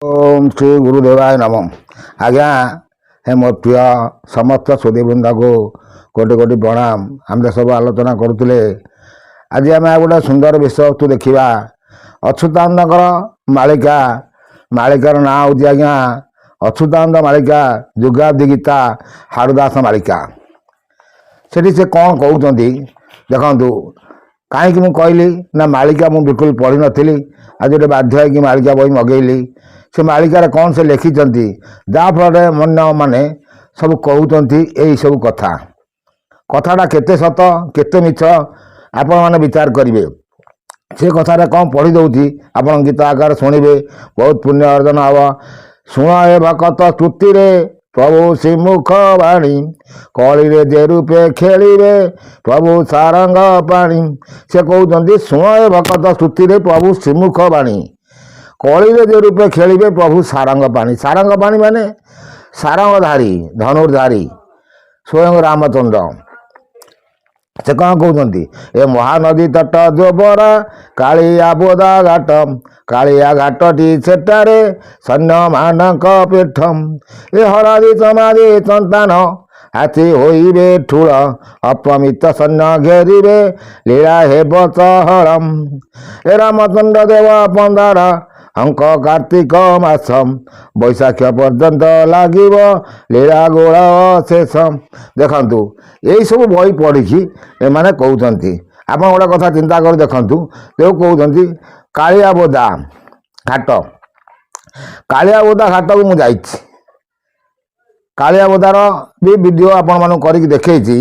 ओम श्री गुरुदेवाय नमः। आज्ञा हे मोर प्रिय समस्त सुधीवृंदा को कोटि कोटि प्रणाम। आम सब आलोचना करुले आज आम गोटे सुंदर विषय वस्तु देखा। अच्युतानंद मालिका मालिकार ना हूँ आज्ञा अच्युतानंद मालिका जुगाब्दी गीता हारुदास मालिका। सेठी से कौन कहते देखु कहीं मुझे कहली ना मालिका मुझे बिल्कुल पढ़ी नी। आज गोटे बाध्य है कि मालिका बही मगेली। से मालिकार कौन से लिखिं जहाँफल मन मैंने सब कहते यही सब कथा कथाटा केते सत केते मिछ आपण मैंने विचार करेंगे। से कथार कौन पढ़ी दूसरी आप गीत आकार शुणे बहुत पुण्य अर्जन हम। शुण हे भकत स्तुति रे प्रभु श्रीमुख बाणी कली जे रूपे खेलिबे प्रभु सारंग पाणी। से कहते शुण हे भकत स्तुति रे प्रभु श्रीमुख बाणी कली जे रूपे खेलिबे प्रभु सारंग पाणी। सारंग पाणी माने सारंगधारी धनुर्धारी स्वयं रामचंद्र। से कौन कहते ए महानदी तट जोबरा कालिया बोदा घाट कालिया घाटी सेठारे सैन्य मानक पीठ ए हरादी समाधि संतान हाथी होइबे ठूल अप्रमित सैन्य घेरिबे लीला हेब चहलम। ए रामचंद्र देव पंदार अंक कार्तिक मास बैशाख पर्यंत लगिब लीला गोल शेष। देखु यही सब बही पढ़ी एमाने कहते आप गोटे कथा चिंता कर देखु जो कहते कालिया बोदा घाट कालिया बोदा घाट को मुझे कालिया बोदार भी वीडियो आपण कर देखी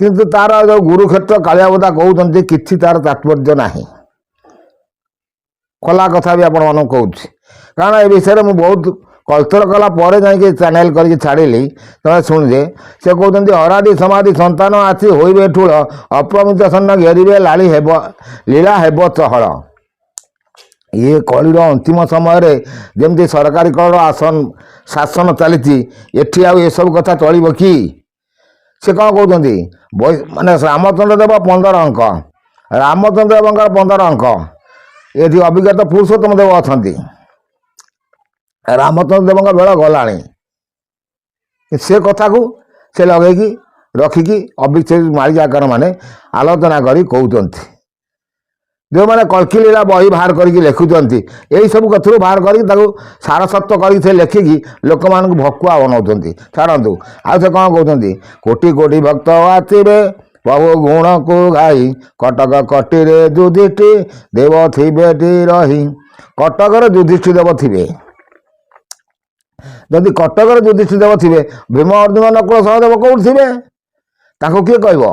किंतु तार जो गुरुक्षेत्र कालिया बोदा कहते कि तार तात्पर्य नहीं कला कथा भी आपण मन कहूँ कारण ए विषय में बहुत कल्चर कला जा चैनल कर छाड़ी तुम शुणुजे। से कहते हरादी समाधि संतान आसी होइबे ठूल अप्रमित सन्न घेरिबे लाली हेब लीला हेब चहल। ये कलिर अंतिम समय जमती सरकारी कल आसन शासन चली एटी आ सब कथा चलो कि से कौन कहते माने रामचंद्र देव 15 अंक रामचंद्र देव 15 अंक ये अभिज्ञात पुरुषोत्तम देव अच्छा रामचंद्र देव बेल गला से कथा को से लगे रखिकी अभिषेक मालिकाकार माने आलोचना करी कहते जो मैंने कल्की लीला बही बाहर करके लिखुंट यही सब कथू बाहर कर सारसत्व कर लिखिकी लोक मान भकुआ बनाऊँ छाड़ू। आ से कौन कहते कोटि कोटि भक्त आसवे प्रभु गुण को गाई कटक कटिरे युधिष्ठि देव थिबे रही। कटकर युधिष्ठि देव थिबे जदि कटकर युधिष्ठि देव थिबे भीम अर्जुन नकुल सहदेव कौट थिबे ताको किए कहबो।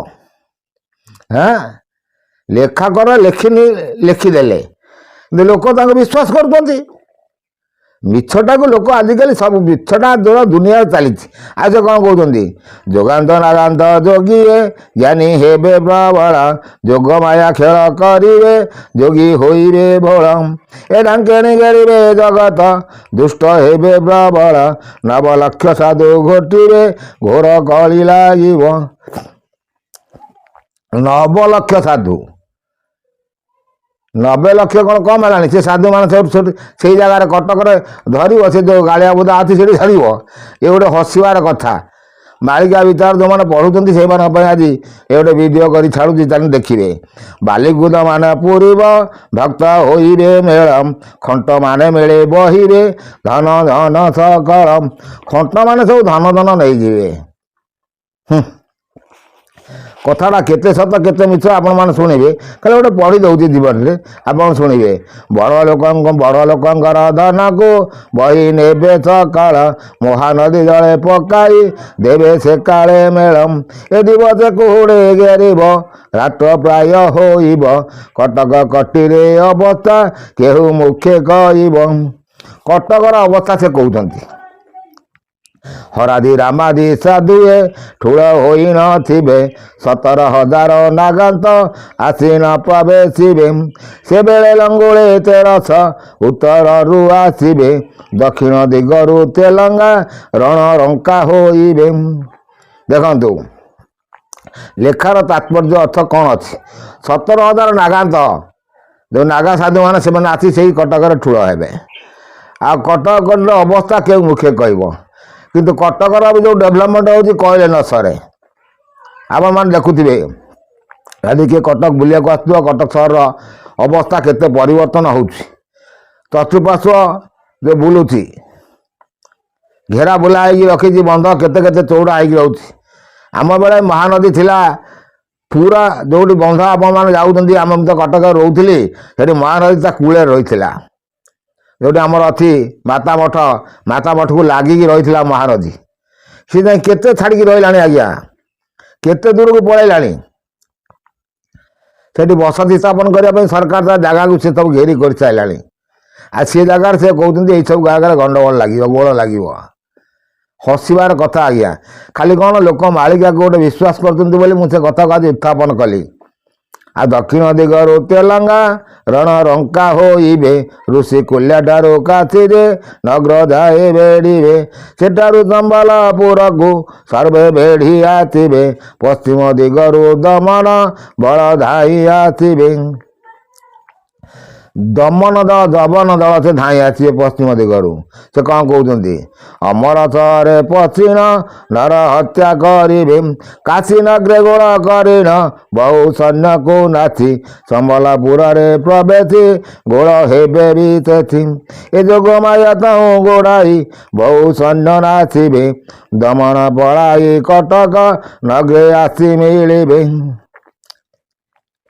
हाँ लेखाकर लिखिनी लिखिदेले लोक विश्वास करते मिछटा को लोक आजिकल सब मिछटा जो दुनिया चली। आज कौन कहते जोगांत नागांत जोगिए ज्ञानी हेबे प्रबल जोग माया खेल करिवे जोगी होइबे भोल ए ढांकेणी घेरिबे जगत दुष्ट हेबे प्रबल नव लक्ष साधु घोटिबे घोर कली लागिब। 9 लक्ष साधु 90 लक्ष कौन कम है से साधु मान सब से जगार कटक धर से जो गाड़िया बोधा अच्छी से छाड़ ये गोटे हसबार कथा मालिका विचार जो मैंने पढ़ुं से आज ये गोटे भिड कर छाड़ू ताले देखिए बालिकुद मान पूरीब भक्त होइबे मेलम खंट मान मेले बहिबे धन धन सकलम। खंट मान सब धन धन नहीं जीवे कथाटा केते सत केते मिछ आपण मान शुणिबे खाली गोटे पढ़ी दउची जीवन रे आपण शुणिबे बड़ लोकंकर धन को बही नेबे सकाळ महानदी जले पकाई देवे से काले मेलम ए दिवस कुहुड़े घेरिब रात प्राय होइब कटक कटिरे अवस्था केहू मुखे कहब। कटकर अवस्था से कहते हरादी रामादी साधुए ठूल होई नथिबे 17,000 नागांत आसी न प्रवेशिबे से बेले लंगुले 1300 उत्तररू आसिबे दक्षिण दिगरू तेलंगा रण रंका होइबे। देखंतु लेखार तात्पर्य अर्थ कौन अच्छे 17,000 नागांत जो नागा साधु मान से आसी से कटक ठूल हेबे ଆଉ କଟକର ଅବସ୍ଥା କେଉଁ ମୁଖେ କହିବ। କିନ୍ତୁ କଟକର ବି ଯେଉଁ ଡେଭଲପମେଣ୍ଟ ହେଉଛି କହିଲେ ନ ସରେ। ଆପଣମାନେ ଦେଖୁଥିବେ, ଯଦି କିଏ କଟକ ବୁଲିବାକୁ ଆସୁଥିବ, କଟକ ସହରର ଅବସ୍ଥା କେତେ ପରିବର୍ତ୍ତନ ହେଉଛି। ଚତୁଃପାର୍ଶ୍ୱ ଯେଉଁ ବୁଲୁଛି, ଘେରା ବୁଲା ହେଇକି ରଖିଛି, ବନ୍ଧ କେତେ କେତେ ଚଉଡ଼ା ହେଇକି ରହୁଛି। ଆମ ବେଳେ ମହାନଦୀ ଥିଲା ପୁରା, ଯେଉଁଠି ବନ୍ଧ ଆପଣମାନେ ଯାଉଛନ୍ତି, ଆମେ ତ କଟକରେ ରହୁଥିଲି, ସେଠି ମହାନଦୀ ତା କୂଳରେ ରହିଥିଲା। ଯେଉଁଠି ଆମର ଅଛି ମାତା ମଠ, ମାତା ମଠକୁ ଲାଗିକି ରହିଥିଲା ମହାନଦୀ। ସେ ଯାଇ କେତେ ଛାଡ଼ିକି ରହିଲାଣି ଆଜ୍ଞା, କେତେ ଦୂରକୁ ପଳାଇଲାଣି। ସେଠି ବସତି ସ୍ଥାପନ କରିବା ପାଇଁ ସରକାର ତା ଜାଗାକୁ ସେ ସବୁ ଘେରି କରିସାରିଲାଣି। ଆଉ ସେ ଜାଗାରେ ସେ କହୁଛନ୍ତି ଏଇସବୁ ଜାଗାରେ ଗଣ୍ଡଗୋଳ ଲାଗିବ, ଗୋଳ ଲାଗିବ। ହସିବାର କଥା ଆଜ୍ଞା। ଖାଲି କ'ଣ ଲୋକ ମାଳିକାକୁ ଗୋଟେ ବିଶ୍ୱାସ କରୁଛନ୍ତି ବୋଲି ମୁଁ ସେ କଥାକୁ ଆଜି ଉତ୍ଥାପନ କଲି। ଆଉ ଦକ୍ଷିଣ ଦିଗରୁ ତେଲଙ୍ଗା ରଣ ରଙ୍କା ହୋଇବେ, ଋଷି କୁଲ୍ୟାଠାରୁ କାଶୀରେ ନଗ୍ର ଯାଏ ବେଢ଼ିବେ, ସେଠାରୁ ସମ୍ବଲପୁରକୁ ସର୍ବେ ବେଢ଼ି ଆସିବେ, ପଶ୍ଚିମ ଦିଗରୁ ଦମନ ବଳ ଧାଇ ଆସିବେ। ଦମନ ଦଳ, ଦମନ ଦଳ ସେ ଧାଇଁ ଆସିବେ ପଶ୍ଚିମ ଦିଗରୁ। ସେ କ'ଣ କହୁଛନ୍ତି? ଅମରସରେ ପଶିଣ ନର ହତ୍ୟା କରିବେ, କାଶୀ ନଗ୍ରେ ଗୋଳ କରିଣ ବହୁ ସୈନ୍ୟକୁ ନାଚି, ସମ୍ବଲପୁରରେ ପ୍ରବେଶୀ ଗୋଳ ହେବେ ବି ସେଠି, ଏ ଯୋଗ ମାୟା ତାଙ୍କୁ ଗୋଡ଼ାଇ ବହୁ ସୈନ୍ୟ ନାଚିବେ, ଦମନ ପଳାଇ କଟକ ନଗ୍ରେ ଆସି ମିଳିବେ।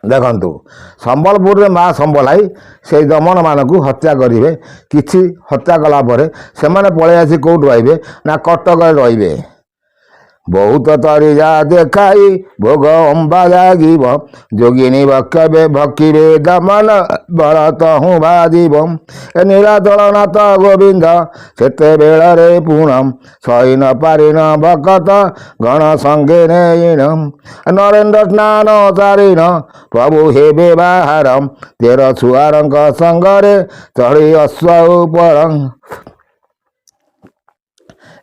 ଦେଖନ୍ତୁ, ସମ୍ବଲପୁରରେ ମା ସମ୍ବଲାଇ ସେଇ ଦମନମାନଙ୍କୁ ହତ୍ୟା କରିବେ। କିଛି ହତ୍ୟା କଲା ପରେ ସେମାନେ ପଳାଇ ଆସି କେଉଁଠୁ ରହିବେ ନା କଟକରେ ରହିବେ। ବହୁତ ତରିଜା ଦେଖାଇ ଭୋଗ ଅମ୍ବା ଲାଗିବ, ଯୋଗିନୀ ଭକ୍ଷବେ ଭକିବେ ଦମନ ବଳ ତହୁଁ ବାଜିବ, ଏ ନୀଳାଚଳ ନାଥ ଗୋବିନ୍ଦ ସେତେବେଳରେ ପୁଣ, ସହି ନ ପାରିଣ ଭକତ ଗଣ ସଙ୍ଗେ ନେଇଣ, ନରେନ୍ଦ୍ର ସ୍ନାନ ସାରିଣ ପ୍ରଭୁ ହେବେ ବାହାର, 13 ସୁଆରଙ୍କ ସଙ୍ଗରେ ଚଢ଼ି ଅଶ୍ଵ ଉପର।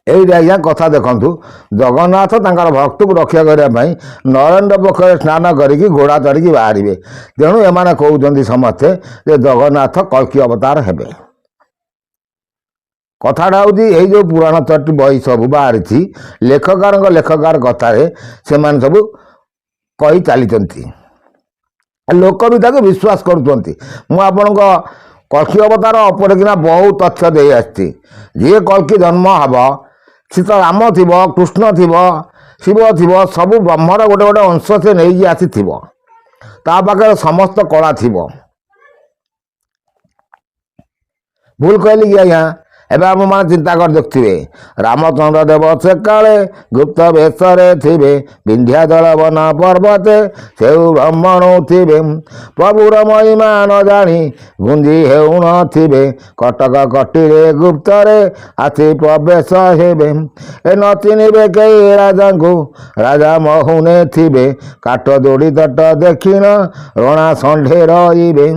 ଏଇଠି ଆଜ୍ଞା କଥା ଦେଖନ୍ତୁ, ଜଗନ୍ନାଥ ତାଙ୍କର ଭକ୍ତକୁ ରକ୍ଷା କରିବା ପାଇଁ ନରେନ୍ଦ୍ର ପୋଖରୀରେ ସ୍ନାନ କରିକି ଘୋଡ଼ା ଚଢ଼ିକି ବାହାରିବେ। ତେଣୁ ଏମାନେ କହୁଛନ୍ତି ସମସ୍ତେ ଯେ ଜଗନ୍ନାଥ କଳ୍କି ଅବତାର ହେବେ। କଥାଟା ହେଉଛି ଏଇ ଯେଉଁ ପୁରାଣ ବହି ସବୁ ବାହାରିଛି, ଲେଖକାର କଥାରେ ସେମାନେ ସବୁ କହି ଚାଲିଛନ୍ତି। ଲୋକ ବି ତାକୁ ବିଶ୍ୱାସ କରୁଛନ୍ତି। ମୁଁ ଆପଣଙ୍କ କଳ୍କି ଅବତାର ଉପରେ କିନା ବହୁ ତଥ୍ୟ ଦେଇ ଆସିଛି। ଯିଏ କଳ୍କି ଜନ୍ମ ହେବ, ସେ ତ ରାମ ଥିବ, କୃଷ୍ଣ ଥିବ, ଶିବ ଥିବ, ସବୁ ବ୍ରହ୍ମର ଗୋଟେ ଗୋଟେ ଅଂଶ ସେ ନେଇକି ଆସିଥିବ। ତା ପାଖରେ ସମସ୍ତ କଳା ଥିବ। ଭୁଲ କହିଲି କି ଆଜ୍ଞା? ଏବେ ଆପଣମାନେ ଚିନ୍ତା କରି ଦେଖୁଥିବେ, ରାମଚନ୍ଦ୍ର ଦେବ ସେକାଳେ ଗୁପ୍ତ ବେଶରେ ଥିବେ, ବିନ୍ଧ୍ୟାଚଳ ବନ ପର୍ବତେ ସେଉ ବ୍ରହ୍ମଣୁ ଥିବେ, ପ୍ରଭୁର ମହିମା ନ ଜାଣି ଗୁଞ୍ଜି ହେଉନଥିବେ, କଟକ କଟିରେ ଗୁପ୍ତରେ ଆସି ପ୍ରବେଶ ହେବେ, ଏ ନ ଚିହ୍ନିବେ କେହି ରାଜାଙ୍କୁ ରାଜା ମହୁନେ ଥିବେ, କାଠ ଯୋଡ଼ି ତଟ ଦେଖିନ ରଣା ଷଣ୍ଢେ ରହିବେ।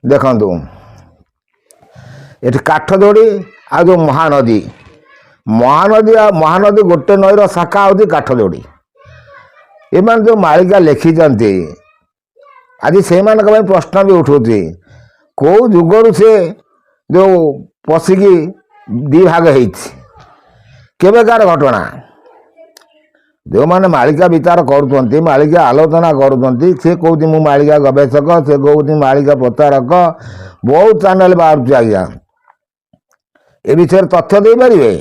ଦେଖନ୍ତୁ, ଏଠି କାଠ ଯୋଡ଼ି ଆଉ ଯେଉଁ ମହାନଦୀ ଆଉ ମହାନଦୀ ଗୋଟେ ନଈର ଶାଖା ହେଉଛି କାଠ ଯୋଡ଼ି। ଏମାନେ ଯେଉଁ ମାଳିକା ଲେଖିଛନ୍ତି, ଆଜି ସେଇମାନଙ୍କ ପାଇଁ ପ୍ରଶ୍ନ ବି ଉଠୁଛି, କେଉଁ ଯୁଗରୁ ସେ ଯେଉଁ ପଶିକି ଦୁଇ ଭାଗ ହେଇଛି, କେବେକାର ଘଟଣା? ଯେଉଁମାନେ ମାଳିକା ବିଚାର କରୁଛନ୍ତି, ମାଳିକା ଆଲୋଚନା କରୁଛନ୍ତି, ସେ କହୁଛି ମୁଁ ମାଳିକା ଗବେଷକ, ସେ କହୁଛି ମାଳିକା ପ୍ରଚାରକ, ବହୁତ ଚ୍ୟାନେଲ ବାହାରୁଛି ଆଜ୍ଞା। ଏ ବିଷୟରେ ତଥ୍ୟ ଦେଇପାରିବେ?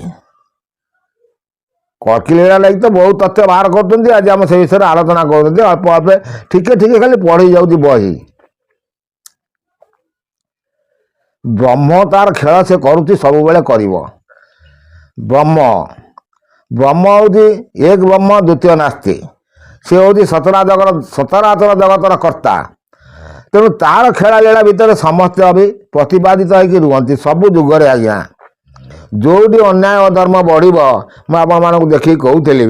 କଳ୍କି ଲୀଳା ଲାଗି ତ ବହୁତ ତଥ୍ୟ ବାହାର କରୁଛନ୍ତି। ଆଜି ଆମେ ସେ ବିଷୟରେ ଆଲୋଚନା କରୁଛନ୍ତି। ଅଳ୍ପ ଅଳ୍ପ ଟିକେ ଟିକେ ଖାଲି ପଢ଼ି ଯାଉଛି ବହି। ବ୍ରହ୍ମ ତାର ଖେଳ ସେ କରୁଛି, ସବୁବେଳେ କରିବ। ବ୍ରହ୍ମ ହେଉଛି ଏକ ବ୍ରହ୍ମ ଦ୍ୱିତୀୟ ନାସ୍ତି। ସେ ହେଉଛି ସଚରାଚର ଜଗତର କର୍ତ୍ତା। ତେଣୁ ତାର ଖେଳା ଲୀଳା ଭିତରେ ସମସ୍ତେ ବି ପ୍ରତିପାଦିତ ହେଇକି ରୁହନ୍ତି ସବୁ ଯୁଗରେ ଆଜ୍ଞା। ଯେଉଁଠି ଅନ୍ୟାୟ ଅଧର୍ମ ବଢ଼ିବ, ମୁଁ ଆପଣମାନଙ୍କୁ ଦେଖିକି କହୁଥିଲି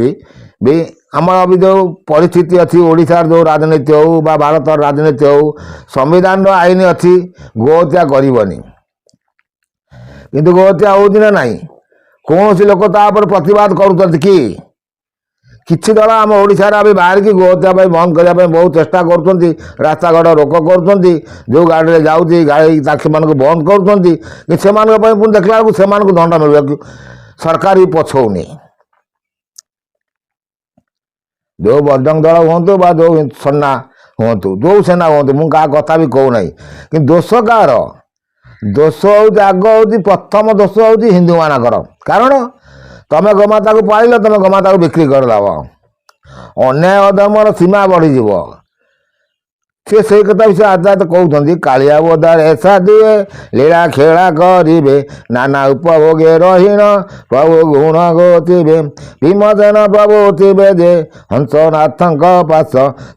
ବି ଆମର ବି ଯେଉଁ ପରିସ୍ଥିତି ଅଛି, ଓଡ଼ିଶାର ଯେଉଁ ରାଜନୀତି ହେଉ ବା ଭାରତର ରାଜନୀତି ହେଉ, ସମ୍ବିଧାନର ଆଇନ ଅଛି ଗୋହତ୍ୟା କରିବନି। କିନ୍ତୁ ଗୋହତ୍ୟା ହେଉଛି ନା ନାହିଁ? କୌଣସି ଲୋକ ତା ଉପରେ ପ୍ରତିବାଦ କରୁଛନ୍ତି କି? କିଛି ଦଳ ଆମ ଓଡ଼ିଶାରେ ଏବେ ବାହାରିକି ଗୋହତ୍ୟା ପାଇଁ ବନ୍ଦ କରିବା ପାଇଁ ବହୁତ ଚେଷ୍ଟା କରୁଛନ୍ତି, ରାସ୍ତାଘାଟ ରୋକ କରୁଛନ୍ତି, ଯେଉଁ ଗାଡ଼ିରେ ଯାଉଛି ଗାଡ଼ି ସେମାନଙ୍କୁ ବନ୍ଦ କରୁଛନ୍ତି। କିନ୍ତୁ ସେମାନଙ୍କ ପାଇଁ ପୁଣି ଦେଖିଲା ବେଳକୁ ସେମାନଙ୍କୁ ଦଣ୍ଡ ମିଳିବାକୁ ସରକାର ବି ପଛଉନି। ଯେଉଁ ବଜରଙ୍ଗ ଦଳ ହୁଅନ୍ତୁ ବା ଯେଉଁ ସେନା ହୁଅନ୍ତୁ, ଯେଉଁ ସେନା ହୁଅନ୍ତୁ, ମୁଁ କାହା କଥା ବି କହୁନାହିଁ। କିନ୍ତୁ ଦୋଷ କାହାର? ଦୋଷ ହେଉଛି ଆଗ ହେଉଛି ପ୍ରଥମ ଦୋଷ ହେଉଛି ହିନ୍ଦୁମାନଙ୍କର। କାରଣ ତମେ ଗୋମାତାକୁ ପାଳିଲ, ତମେ ଗୋମାତାକୁ ବିକ୍ରି କରିଦେବ, ଅନ୍ୟାୟ ଅଧର୍ମର ସୀମା ବଢ଼ିଯିବ। ସେ ସେଇ କଥା ବି ସେ ଆଜାଦ କହୁଛନ୍ତି, କାଳିଆ ବୋଧାରେ ସାଧିବେ ଲୀଳା ଖେଳା କରିବେ, ନାନା ଉପଭୋଗେ ରହୀଣ ପ୍ରଭୁ ଗୁଣ ଗୋତିବେ। ଭୀମସେନ ପ୍ରଭୁ ଥିବେ ଯେ ହଂସନାଥଙ୍କ ପାଶ,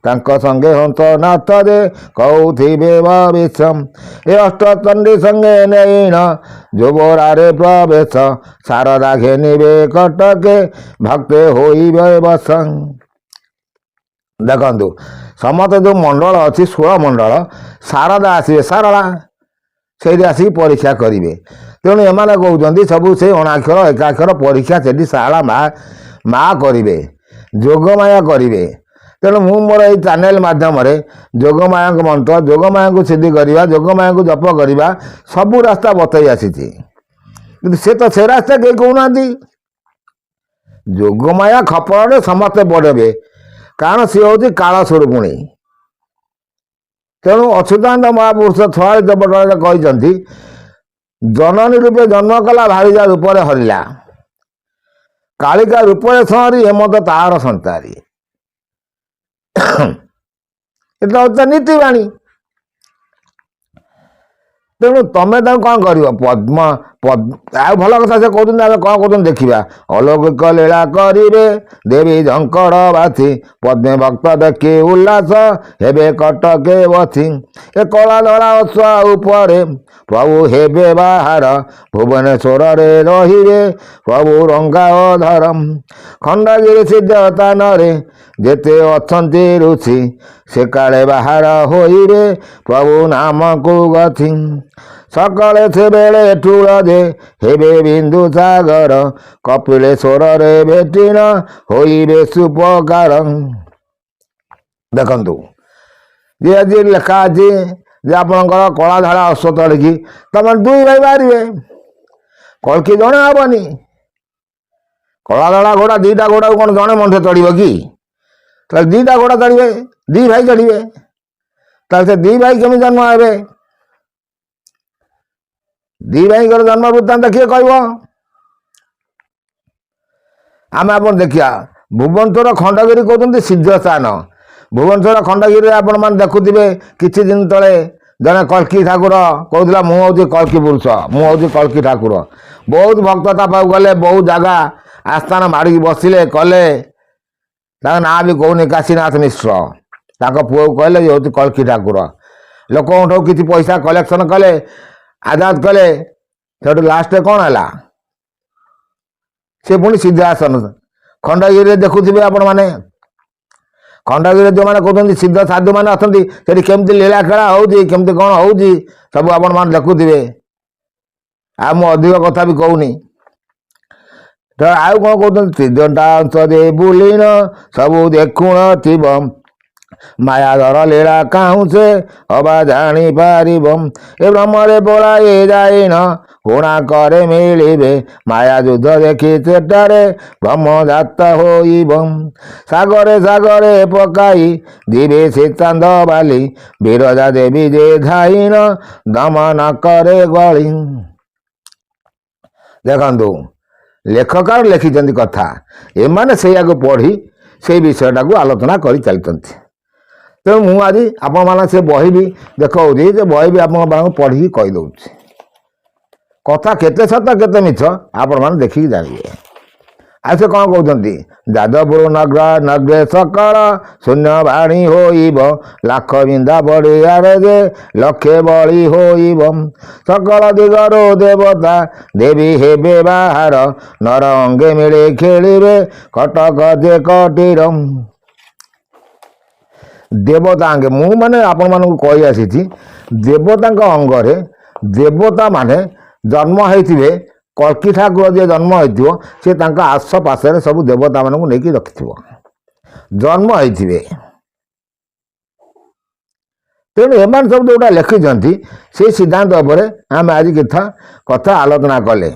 ତାଙ୍କ ସଙ୍ଗେ ହଂସନାଥ ଯେ କହୁଥିବେ ଭବିଷ୍ୟ। ଏ ଅଷ୍ଟଚଣ୍ଡୀ ସଙ୍ଗେ ନେଇଣ ଯୋବରାରେ ପ୍ରବେଶ, ଶାରଦା ଘେନିବେ କଟକେ ଭକ୍ତେ ହୋଇବେ ବସ। ଦେଖନ୍ତୁ ସମସ୍ତେ ଯେଉଁ ମଣ୍ଡଳ ଅଛି 16 ମଣ୍ଡଳ, ଶାରଦା ଆସିବେ, ଶାରଳା ସେଇଠି ଆସିକି ପରୀକ୍ଷା କରିବେ। ତେଣୁ ଏମାନେ କହୁଛନ୍ତି ସବୁ ସେଇ ଅଣାକ୍ଷର ଏକାକ୍ଷର ପରୀକ୍ଷା ସେଠି ଶାରଳା ମା କରିବେ, ଯୋଗମାୟା କରିବେ। ତେଣୁ ମୁଁ ମୋର ଏଇ ଚ୍ୟାନେଲ ମାଧ୍ୟମରେ ଯୋଗମାୟାଙ୍କ ମନ୍ତ୍ର, ଯୋଗମାୟାଙ୍କୁ ସିଦ୍ଧି କରିବା, ଯୋଗମାୟାଙ୍କୁ ଜପ କରିବା ସବୁ ରାସ୍ତା ବତେଇ ଆସିଛି। କିନ୍ତୁ ସେ ରାସ୍ତା କେହି କହୁନାହାନ୍ତି। ଯୋଗମାୟା ଖପରରେ ସମସ୍ତେ ପଢ଼ିବେ, କାରଣ ସିଏ ହେଉଛି କାଳ ସ୍ୱରୂପିଣୀ। ତେଣୁ ଅଚ୍ୟୁତାନନ୍ଦ ମହାପୁରୁଷ 46 ପଟରେ କହିଛନ୍ତି, ଜନନୀ ରୂପେ ଜନ୍ମ କଲା ଭାରିଜା ରୂପରେ ହରିଲା, କାଳିକା ରୂପରେ ସଂହରି ହେମନ୍ତ ତାହାର ସନ୍ତାରି। ଏଟା ହେଉଛି ନୀତିବାଣୀ। ତେଣୁ ତମେ ତାକୁ କ'ଣ କରିବ? ଆଉ ଭଲ କଥା ସେ କହୁଛନ୍ତି, ଆମେ କ'ଣ କହୁଛନ୍ତି ଦେଖିବା। ଅଲୌକିକ ଲୀଳା କରିବେ ଦେବୀ ଝଙ୍କଡ଼ ବାଛି, ପଦ୍ମେ ଭକ୍ତ ଦେଖି ଉଲ୍ଲାସ ହେବେ କଟକେ ବସି। ଏ କଳା ଧଳା ଅଶ୍ୱ ଉପରେ ପ୍ରଭୁ ହେବେ ବାହାର, ଭୁବନେଶ୍ୱରରେ ରହିବେ ପ୍ରଭୁ ରଙ୍ଗା ଅଧର। ଖଣ୍ଡଗିରି ସିଦ୍ଧ ସ୍ଥାନରେ ଯେତେ ଅଛନ୍ତି ଋଷି, ସେ କାଳେ ବାହାର ହୋଇବେ ପ୍ରଭୁ ନାମକୁ ଗତି। ସକାଳେ ସେବେଳେ ଠୁଳ ଯେ ହେବେ ବିନ୍ଦୁ ସାଗର, କପିଳେଶ୍ୱରରେ ଭେଟିଣ ହୋଇବେ ସୁପକାର। ଦେଖନ୍ତୁ ଯେ ଆଜି ଲେଖା ଅଛି ଯେ ଆପଣଙ୍କର କଳା ଧଳା ଅଶ୍ୱ ତଳିକି ତମେ 2 ଭାଇ ବାହାରିବେ, କଳ୍କି ଜଣେ ହବନି। କଳା ଧଳା ଘୋଡ଼ା 2ଟା ଘୋଡ଼ାକୁ କ'ଣ ଜଣେ ମଣିଷ ଚଢ଼ିବ କି? ତାହେଲେ 2ଟା ଘୋଡ଼ା ଚଢ଼ିବେ, 2 ଭାଇ ଚଢ଼ିବେ। ତାହେଲେ ସେ 2 ଭାଇ କେମିତି ଜନ୍ମ ହେବେ? 2 ଭାଇଙ୍କର ଜନ୍ମ ବୃତ୍ତାନ୍ତ କିଏ କହିବ? ଆମେ ଆପଣ ଦେଖିବା ଭୁବନେଶ୍ୱର ଖଣ୍ଡଗିରି କହୁଛନ୍ତି ସିଦ୍ଧ ସ୍ଥାନ। ଭୁବନେଶ୍ୱର ଖଣ୍ଡଗିରିରେ ଆପଣମାନେ ଦେଖୁଥିବେ କିଛି ଦିନ ତଳେ ଜଣେ କଳ୍କି ଠାକୁର କହୁଥିଲା, ମୁଁ ହେଉଛି କଳ୍କି ପୁରୁଷ, ମୁଁ ହେଉଛି କଳ୍କି ଠାକୁର। ବହୁତ ଭକ୍ତ ତା ପାଖକୁ ଗଲେ, ବହୁତ ଜାଗା ଆସ୍ଥାନ ମାଡ଼ିକି ବସିଲେ କଲେ। ତାଙ୍କ ନାଁ ବି କହୁନି, କାଶୀନାଥ ମିଶ୍ର। ତାଙ୍କ ପୁଅକୁ କହିଲେ ଇଏ ହେଉଛି କଳ୍କି ଠାକୁର। ଲୋକଙ୍କଠୁ କିଛି ପଇସା କଲେକ୍ସନ କଲେ, ଆଜାଦ କଲେ। ସେଠୁ ଲାଷ୍ଟରେ କ'ଣ ହେଲା? ସେ ପୁଣି ସିଦ୍ଧାସନ ଖଣ୍ଡଗିରିରେ ଦେଖୁଥିବେ ଆପଣମାନେ। ଖଣ୍ଡଗିରିରେ ଯେଉଁମାନେ କହୁଛନ୍ତି ସିଦ୍ଧ ସାଧୁମାନେ ଅଛନ୍ତି, ସେଠି କେମିତି ଲୀଳା ଖେଳା ହେଉଛି, କେମିତି କ'ଣ ହେଉଛି ସବୁ ଆପଣମାନେ ଦେଖୁଥିବେ। ଆଉ ମୁଁ ଅଧିକ କଥା ବି କହୁନି। ତ ଆଉ କ'ଣ କହୁଛନ୍ତି? ତ୍ରିଜଟା ଅଂଶରେ ବୁଲିଣ ସବୁ ଦେଖୁଣ ଥିବ, ମାୟାଧର ଲୀଳା କାହୁଁ ସେ ଅବା ଜାଣିପାରିବ। ଏ ବ୍ରହ୍ମରେ ପଳାଏ ଯାଇଣ କୋଣାର୍କରେ ମିଳିବେ, ମାୟା ଯୁଦ୍ଧ ଦେଖି ସେଠାରେ ବ୍ରହ୍ମଜାତ ହୋଇବ। ସାଗରେ ସାଗରେ ପକାଇ ଦିବେ ସେ ଚାନ୍ଦ ବାଲି, ବିରଜା ଦେବୀ ଯେ ଧାଇଣ ଦମନ କରେ ଗଳି। ଦେଖନ୍ତୁ ଲେଖକ ଲେଖିଛନ୍ତି କଥା, ଏମାନେ ସେଇଆକୁ ପଢ଼ି ସେଇ ବିଷୟଟାକୁ ଆଲୋଚନା କରି ଚାଲିଛନ୍ତି। ତେଣୁ ମୁଁ ଆଜି ଆପଣମାନେ ସେ ବହି ବି ଦେଖାଉଛି, ଯେ ବହି ବି ଆପଣମାନଙ୍କୁ ପଢ଼ିକି କହିଦେଉଛି। କଥା କେତେ ସତ କେତେ ମିଛ ଆପଣମାନେ ଦେଖିକି ଜାଣିବେ। ଆଉ ସେ କ'ଣ କହୁଛନ୍ତି? ଯାଦବପୁର ନଗ୍ରେ ସକାଳ ଶୂନ୍ୟ ବାଣୀ ହୋଇବ, ଲାଖ ବିନ୍ଧା ବଢ଼ିଆରେ ଯେ ଲକ୍ଷେ ବଳି ହୋଇବ। ସକଳ ଦିଗରୁ ଦେବତା ଦେବୀ ହେବେ ବାହାର, ନର ଅଙ୍ଗେ ମିଳି ଖେଳିବେ କଟକ ଯେ କଟିର। ଦେବତା ଅଙ୍ଗେ, ମୁଁ ମାନେ ଆପଣମାନଙ୍କୁ କହି ଆସିଛି, ଦେବତାଙ୍କ ଅଙ୍ଗରେ ଦେବତା ମାନେ ଜନ୍ମ ହେଇଥିବେ। କଳ୍କି ଠାକୁର ଯିଏ ଜନ୍ମ ହେଇଥିବ, ସେ ତାଙ୍କ ଆଶପାଶରେ ସବୁ ଦେବତାମାନଙ୍କୁ ନେଇକି ରଖିଥିବ। ଜନ୍ମ ହୋଇଥିବେ। ତେଣୁ ଏମାନେ ସବୁ ଯେଉଁଟା ଲେଖିଛନ୍ତି ସେଇ ସିଦ୍ଧାନ୍ତ ଉପରେ ଆମେ ଆଜି କଥା ଆଲୋଚନା କଲେ।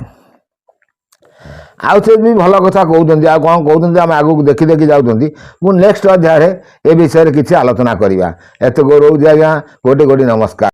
ଆଉ ସେ ବି ଭଲ କଥା କହୁଛନ୍ତି, ଆଉ କ'ଣ କହୁଛନ୍ତି ଆମେ ଆଗକୁ ଦେଖି ଯାଉଛନ୍ତି। ମୁଁ ନେକ୍ସଟ ଅଧ୍ୟାୟରେ ଏ ବିଷୟରେ କିଛି ଆଲୋଚନା କରିବା। ଏତେ ରହୁଛି ଆଜ୍ଞା, କୋଟି କୋଟି ନମସ୍କାର।